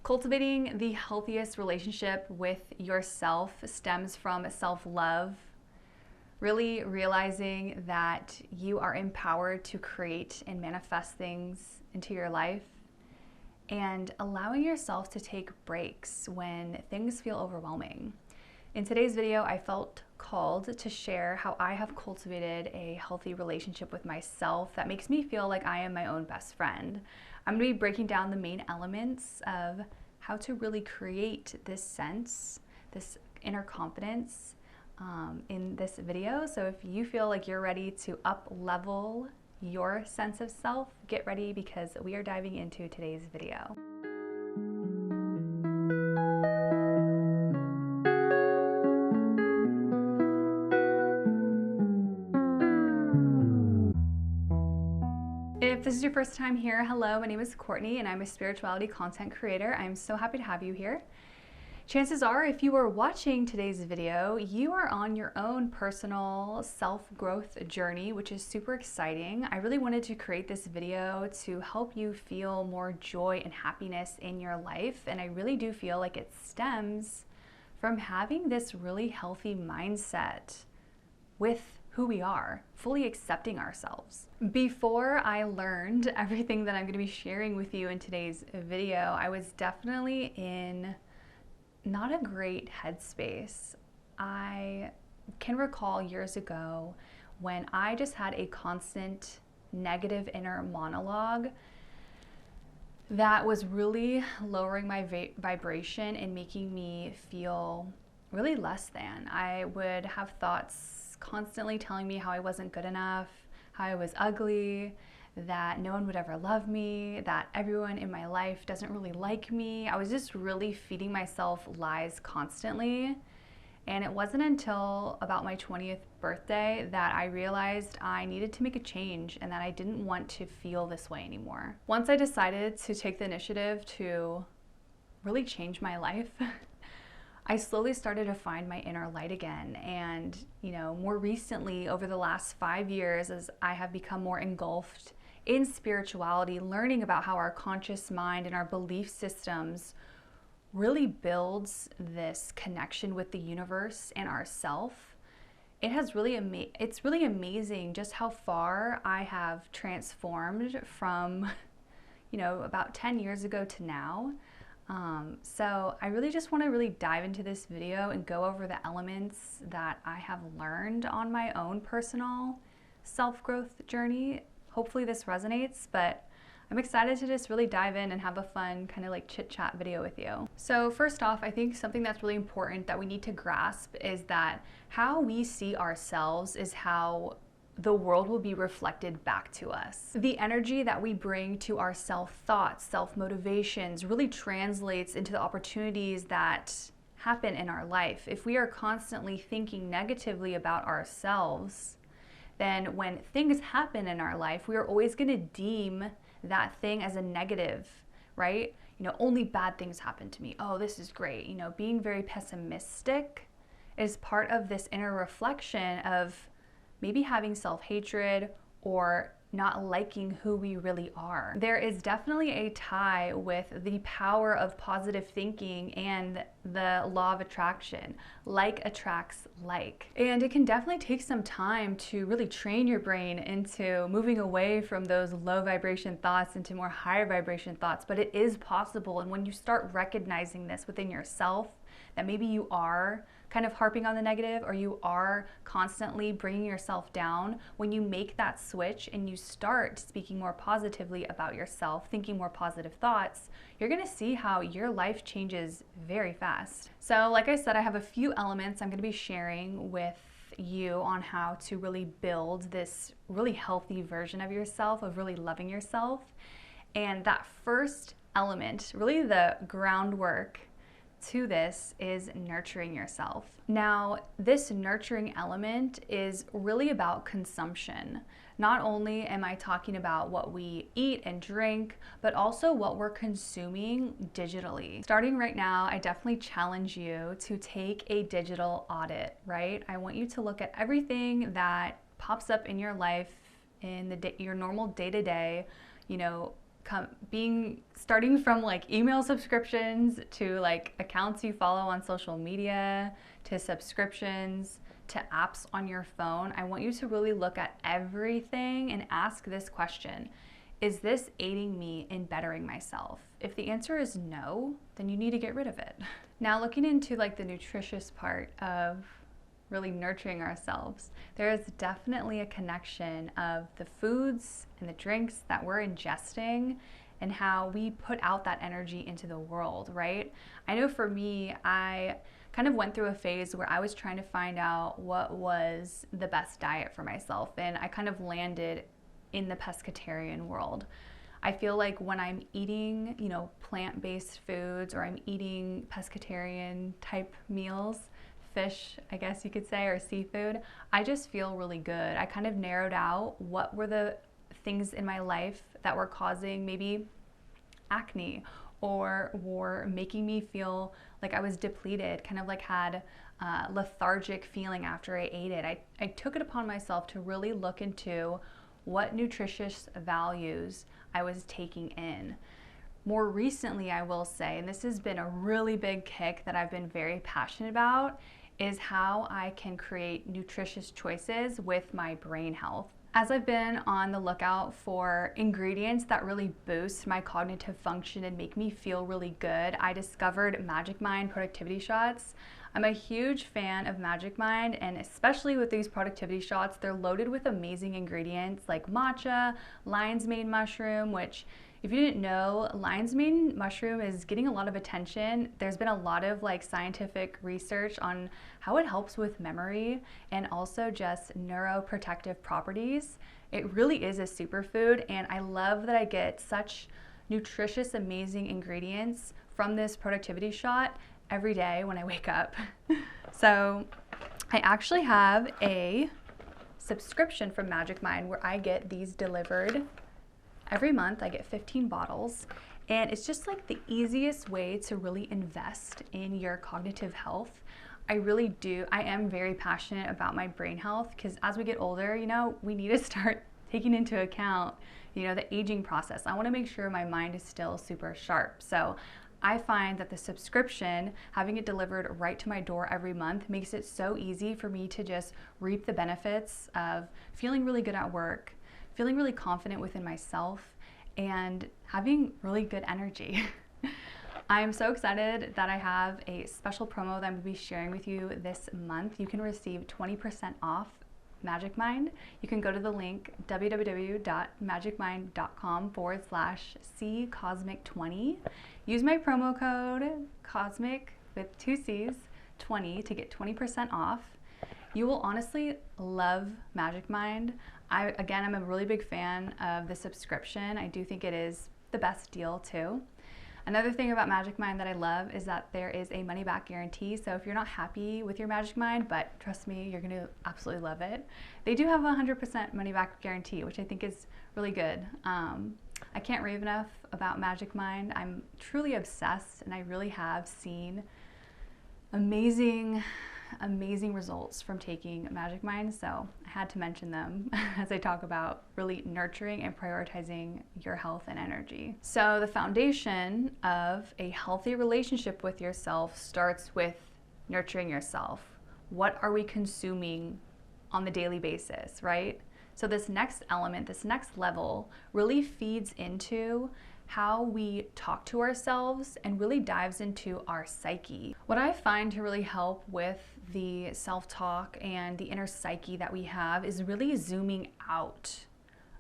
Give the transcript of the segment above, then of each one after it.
Cultivating the healthiest relationship with yourself stems from self-love, really realizing that you are empowered to create and manifest things into your life, and allowing yourself to take breaks when things feel overwhelming. In today's video, I felt called to share how I have cultivated a healthy relationship with myself that makes me feel like I am my own best friend. I'm going to be breaking down the main elements of how to really create this sense, this inner confidence in this video. So if you feel like you're ready to up-level your sense of self, get ready because we are diving into today's video. If this is your first time here, hello, my name is Courtney and I'm a spirituality content creator. I'm so happy to have you here. Chances are, if you are watching today's video, you are on your own personal self-growth journey, which is super exciting. I really wanted to create this video to help you feel more joy and happiness in your life, and I really do feel like it stems from having this really healthy mindset with who we are, fully accepting ourselves. Before I learned everything that I'm going to be sharing with you in today's video, I was definitely in not a great headspace. I can recall years ago when I just had a constant negative inner monologue that was really lowering my vibration and making me feel really less than. I would have thoughts constantly telling me how I wasn't good enough, how I was ugly, that no one would ever love me, that everyone in my life doesn't really like me. I was just really feeding myself lies constantly. And it wasn't until about my 20th birthday that I realized I needed to make a change and that I didn't want to feel this way anymore. Once I decided to take the initiative to really change my life, I slowly started to find my inner light again. And, more recently, over the last 5 years, as I have become more engulfed in spirituality, learning about how our conscious mind and our belief systems really builds this connection with the universe and ourself, it's really amazing just how far I have transformed from, about 10 years ago to now. So I really just want to really dive into this video and go over the elements that I have learned on my own personal self-growth journey. Hopefully this resonates, but I'm excited to just really dive in and have a fun kind of like chit-chat video with you. So first off, I think something that's really important that we need to grasp is that how we see ourselves is how the world will be reflected back to us. The energy that we bring to our self-thoughts, self-motivations really translates into the opportunities that happen in our life. If we are constantly thinking negatively about ourselves, then when things happen in our life, we are always going to deem that thing as a negative, right? Only bad things happen to me. Oh, this is great. Being very pessimistic is part of this inner reflection of maybe having self-hatred or not liking who we really are. There is definitely a tie with the power of positive thinking and the law of attraction. Like attracts like. And it can definitely take some time to really train your brain into moving away from those low vibration thoughts into more higher vibration thoughts, but it is possible. And when you start recognizing this within yourself, that maybe you are kind of harping on the negative or you are constantly bringing yourself down, when you make that switch and you start speaking more positively about yourself, thinking more positive thoughts, you're going to see how your life changes very fast. So like I said, I have a few elements I'm going to be sharing with you on how to really build this really healthy version of yourself, of really loving yourself. And that first element, really the groundwork to this, is nurturing yourself. Now, this nurturing element is really about consumption. Not only am I talking about what we eat and drink, but also what we're consuming digitally. Starting right now, I definitely challenge you to take a digital audit, right? I want you to look at everything that pops up in your life in your normal day-to-day, starting from like email subscriptions to like accounts you follow on social media to subscriptions to apps on your phone. I want you to really look at everything and ask this question: is this aiding me in bettering myself? If the answer is no, then you need to get rid of it. Now, looking into like the nutritious part of really nurturing ourselves, there is definitely a connection of the foods and the drinks that we're ingesting and how we put out that energy into the world, right? I know for me, I kind of went through a phase where I was trying to find out what was the best diet for myself, and I kind of landed in the pescatarian world. I feel like when I'm eating, plant-based foods, or I'm eating pescatarian type meals, fish, I guess you could say, or seafood, I just feel really good. I kind of narrowed out what were the things in my life that were causing maybe acne or were making me feel like I was depleted, kind of like had a lethargic feeling after I ate it. I took it upon myself to really look into what nutritious values I was taking in. More recently, I will say, and this has been a really big kick that I've been very passionate about, is how I can create nutritious choices with my brain health. As I've been on the lookout for ingredients that really boost my cognitive function and make me feel really good, I discovered Magic Mind productivity shots. I'm a huge fan of Magic Mind, and especially with these productivity shots, they're loaded with amazing ingredients like matcha, lion's mane mushroom, which, if you didn't know, lion's mane mushroom is getting a lot of attention. There's been a lot of like scientific research on how it helps with memory and also just neuroprotective properties. It really is a superfood, and I love that I get such nutritious, amazing ingredients from this productivity shot every day when I wake up. So I actually have a subscription from Magic Mind where I get these delivered every month. I get 15 bottles, and it's just like the easiest way to really invest in your cognitive health. I am very passionate about my brain health, because as we get older, we need to start taking into account, the aging process. I want to make sure my mind is still super sharp. So I find that the subscription, having it delivered right to my door every month, makes it so easy for me to just reap the benefits of feeling really good at work, feeling really confident within myself, and having really good energy. I'm so excited that I have a special promo that I'm going to be sharing with you this month. You can receive 20% off Magic Mind. You can go to the link www.magicmind.com/CCosmic20. Use my promo code COSMIC with 2 C's 20 to get 20% off. You will honestly love Magic Mind. I'm a really big fan of the subscription. I do think it is the best deal too. Another thing about Magic Mind that I love is that there is a money back guarantee. So if you're not happy with your Magic Mind, but trust me, you're gonna absolutely love it, they do have a 100% money back guarantee, which I think is really good. I can't rave enough about Magic Mind. I'm truly obsessed, and I really have seen amazing results from taking Magic Mind, so I had to mention them as I talk about really nurturing and prioritizing your health and energy. So the foundation of a healthy relationship with yourself starts with nurturing yourself. What are we consuming on the daily basis, right? So this next element, this next level, really feeds into how we talk to ourselves and really dives into our psyche. What I find to really help with the self-talk and the inner psyche that we have is really zooming out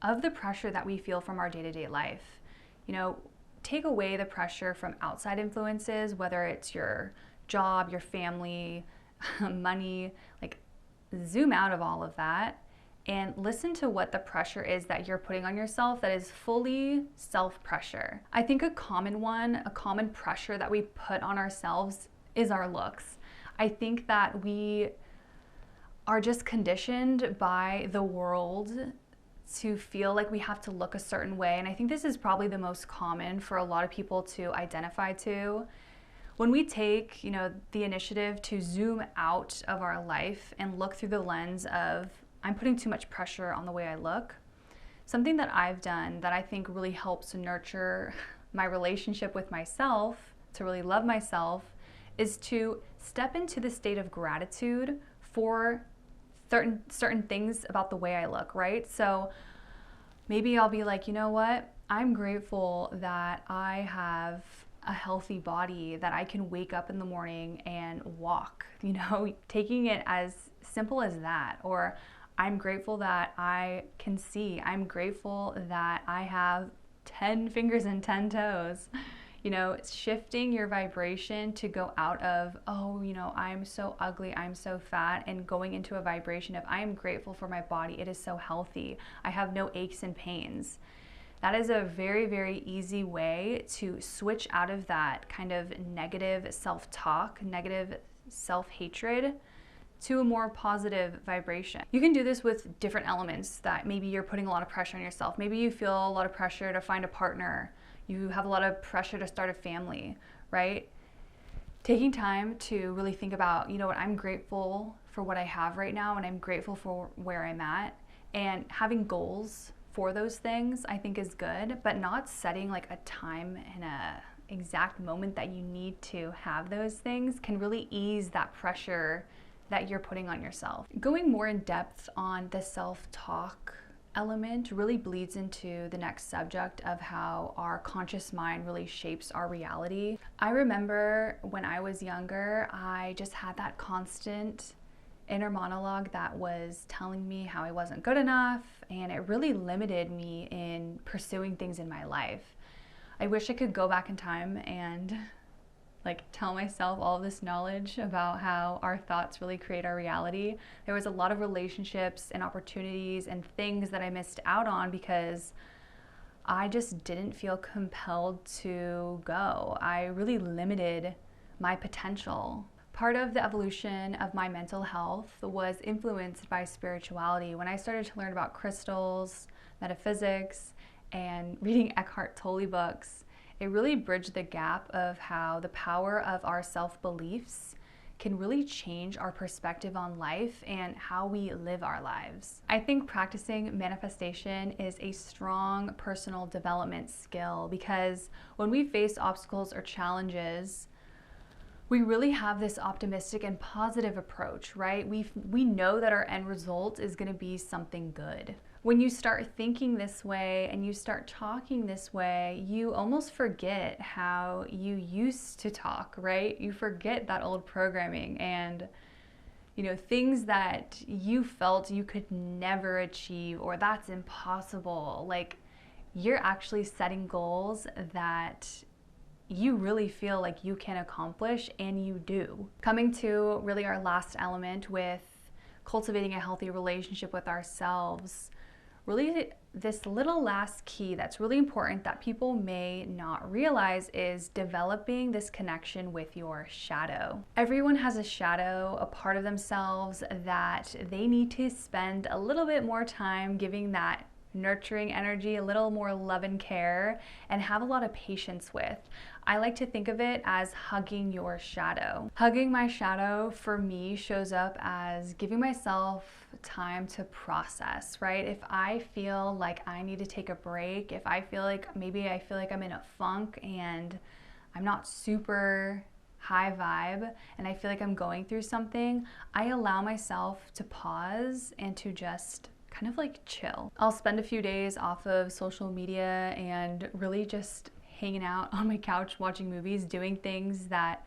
of the pressure that we feel from our day-to-day life. Take away the pressure from outside influences, whether it's your job, your family, money, like zoom out of all of that and listen to what the pressure is that you're putting on yourself that is fully self-pressure. I think a common pressure that we put on ourselves is our looks. I think that we are just conditioned by the world to feel like we have to look a certain way, and I think this is probably the most common for a lot of people to identify to. When we take, the initiative to zoom out of our life and look through the lens of, I'm putting too much pressure on the way I look, Something that I've done that I think really helps nurture my relationship with myself, to really love myself, is to step into the state of gratitude for certain things about the way I look, right? So maybe I'll be like, you know what? I'm grateful that I have a healthy body, that I can wake up in the morning and walk, taking it as simple as that. Or I'm grateful that I can see. I'm grateful that I have 10 fingers and 10 toes. Shifting your vibration to go out of, I'm so ugly, I'm so fat, and going into a vibration of, I am grateful for my body, it is so healthy, I have no aches and pains. That is a very, very easy way to switch out of that kind of negative self-talk, negative self-hatred, to a more positive vibration. You can do this with different elements that maybe you're putting a lot of pressure on yourself. Maybe you feel a lot of pressure to find a partner. You have a lot of pressure to start a family, right? Taking time to really think about, I'm grateful for what I have right now, and I'm grateful for where I'm at, and having goals for those things I think is good, but not setting like a time and a exact moment that you need to have those things can really ease that pressure that you're putting on yourself. Going more in depth on the self-talk element really bleeds into the next subject of how our conscious mind really shapes our reality. I remember when I was younger, I just had that constant inner monologue that was telling me how I wasn't good enough, and it really limited me in pursuing things in my life. I wish I could go back in time and tell myself all of this knowledge about how our thoughts really create our reality. There was a lot of relationships and opportunities and things that I missed out on because I just didn't feel compelled to go. I really limited my potential. Part of the evolution of my mental health was influenced by spirituality. When I started to learn about crystals, metaphysics, and reading Eckhart Tolle books, it really bridged the gap of how the power of our self-beliefs can really change our perspective on life and how we live our lives. I think practicing manifestation is a strong personal development skill because when we face obstacles or challenges, we really have this optimistic and positive approach, right? We know that our end result is going to be something good. When you start thinking this way and you start talking this way, you almost forget how you used to talk, right? You forget that old programming and things that you felt you could never achieve or that's impossible. You're actually setting goals that you really feel like you can accomplish, and you do. Coming to really our last element with cultivating a healthy relationship with ourselves, really this little last key that's really important that people may not realize is developing this connection with your shadow. Everyone has a shadow, a part of themselves that they need to spend a little bit more time giving that nurturing energy, a little more love and care, and have a lot of patience with. I like to think of it as hugging your shadow. Hugging my shadow for me shows up as giving myself time to process, right? If I feel like I need to take a break, if I feel like maybe I'm in a funk and I'm not super high vibe and I feel like I'm going through something, I allow myself to pause and to just kind of chill. I'll spend a few days off of social media and really just hanging out on my couch, watching movies, doing things that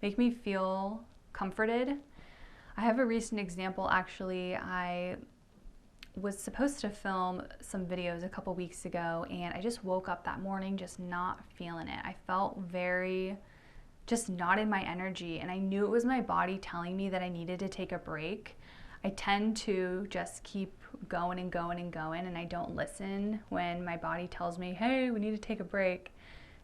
make me feel comforted. I have a recent example actually. I was supposed to film some videos a couple weeks ago and I just woke up that morning just not feeling it. I felt very just not in my energy, and I knew it was my body telling me that I needed to take a break. I tend to just keep going and going and going, and I don't listen when my body tells me, hey, we need to take a break.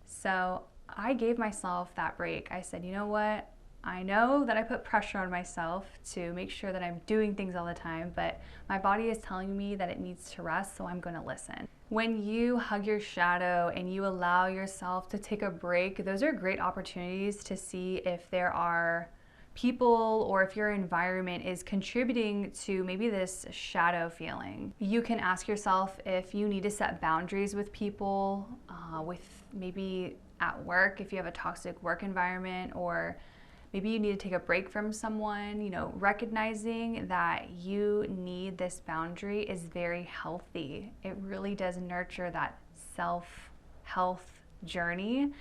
So I gave myself that break. I said, you know what? I know that I put pressure on myself to make sure that I'm doing things all the time, but my body is telling me that it needs to rest, so I'm going to listen. When you hug your shadow and you allow yourself to take a break, those are great opportunities to see if there are people or if your environment is contributing to maybe this shadow feeling. You can ask yourself if you need to set boundaries with people, with maybe at work, if you have a toxic work environment, or maybe you need to take a break from someone. You know, recognizing that you need this boundary is very healthy. It really does nurture that self-health journey.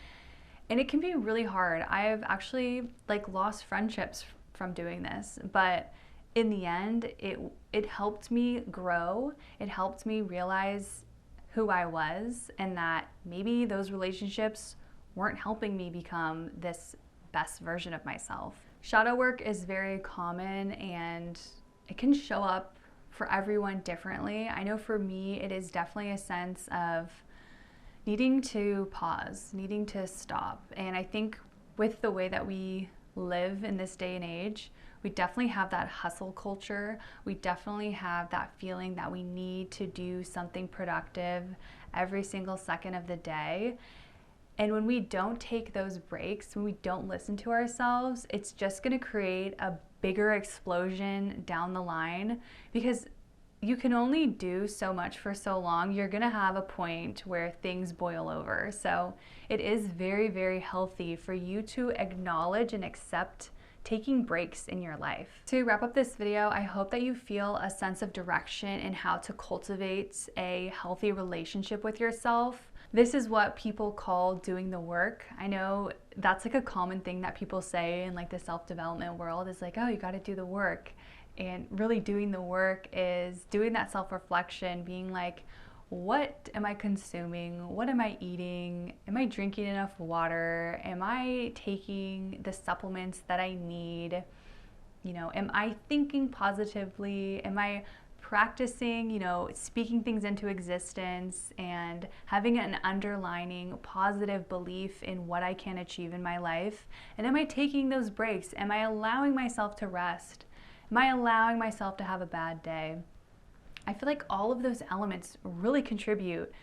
And it can be really hard. I've actually lost friendships from doing this, but in the end, it helped me grow. It helped me realize who I was and that maybe those relationships weren't helping me become this best version of myself. Shadow work is very common and it can show up for everyone differently. I know for me, it is definitely a sense of needing to pause, needing to stop. And I think with the way that we live in this day and age, we definitely have that hustle culture. We definitely have that feeling that we need to do something productive every single second of the day. And when we don't take those breaks, when we don't listen to ourselves, it's just gonna create a bigger explosion down the line, because you can only do so much for so long. You're gonna have a point where things boil over. So it is very, very healthy for you to acknowledge and accept taking breaks in your life. To wrap up this video, I hope that you feel a sense of direction in how to cultivate a healthy relationship with yourself. This is what people call doing the work. I know that's like a common thing that people say in the self-development world, is like, oh, you gotta do the work. And really doing the work is doing that self-reflection, being like, what am I consuming? What am I eating? Am I drinking enough water? Am I taking the supplements that I need? You know, am I thinking positively? Am I practicing, speaking things into existence and having an underlining positive belief in what I can achieve in my life? And am I taking those breaks? Am I allowing myself to rest? Am I allowing myself to have a bad day? I feel like all of those elements really contribute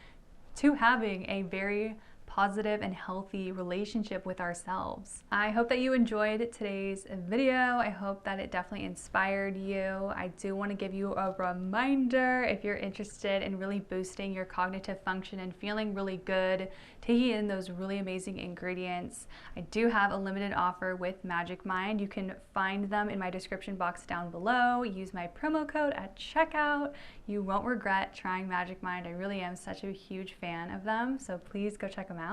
to having a very positive and healthy relationship with ourselves. I hope that you enjoyed today's video. I hope that it definitely inspired you. I do want to give you a reminder, if you're interested in really boosting your cognitive function and feeling really good, taking in those really amazing ingredients, I do have a limited offer with Magic Mind. You can find them in my description box down below. Use my promo code at checkout. You won't regret trying Magic Mind. I really am such a huge fan of them, so please go check them out.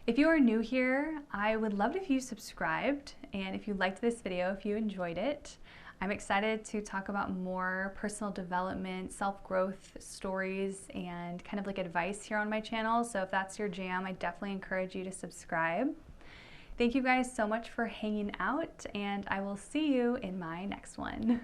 If you are new here, I would love it if you subscribed, and if you liked this video, if you enjoyed it. I'm excited to talk about more personal development, self-growth stories, and kind of advice here on my channel. So if that's your jam, I definitely encourage you to subscribe. Thank you guys so much for hanging out, and I will see you in my next one.